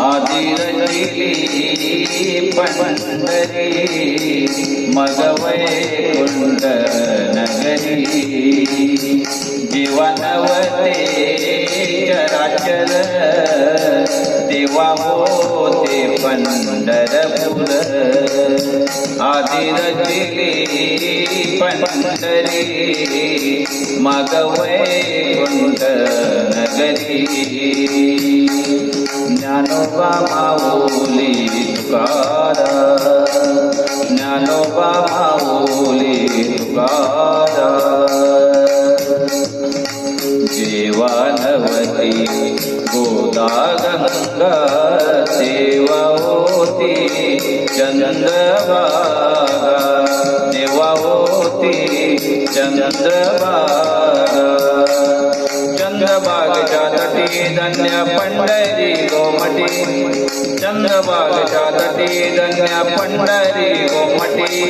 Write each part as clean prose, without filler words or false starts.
आधी रचिली पंढरी मग वैकुंठ नगरी जेव्हा नवते चराचर तेव्हा होते पंढरपूर आधी रचिली पंढरी मग वैकुंठ नगरी ज्ञानोबा माऊली तुकाराम ज्ञानोबा माऊली तुकाराम जेव्हा नवती गोदा गंगा तेव्हा होती चंद्रभागा तेव्हा होती चंद्रभागा चंद्रभागेच्या तटी धन्य पंढरी गोमटी चंद्रभागेच्या तटी धन्य पंढरी गोमटी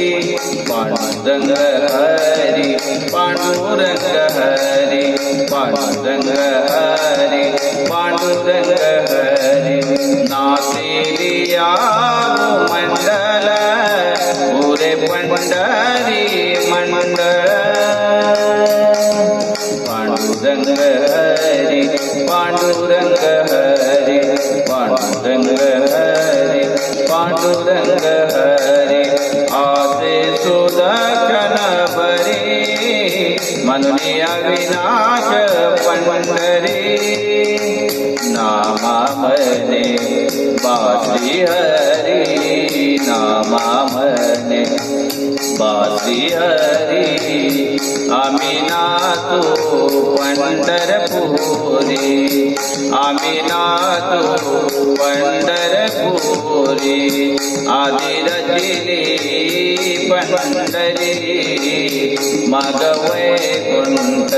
पांडुरंग हरी पांडुरंग हरी पांडुरंग हरी पांडुरंग हरी नाचेलिया मंडल पुरे पंढरी मंडळ पांडुरंग हरी पांडुरंग हरी पांडुरंग हरी पांडुरंग हरी आसे सुदर्शन भरी म्हणून अविनाश पंढरी नामामने बाश्री हरी नामामने बाश्री हरी आम्ही नातो पंढरपुरी आम्ही नातो पंढरपुरी आधी रचिली पंढरी मग वैकुंठ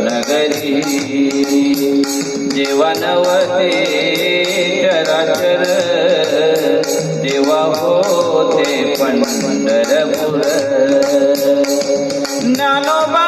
नगरी जेव्हा नवते चराचर तेव्हा होते पंढरपूर ज्ञानोबा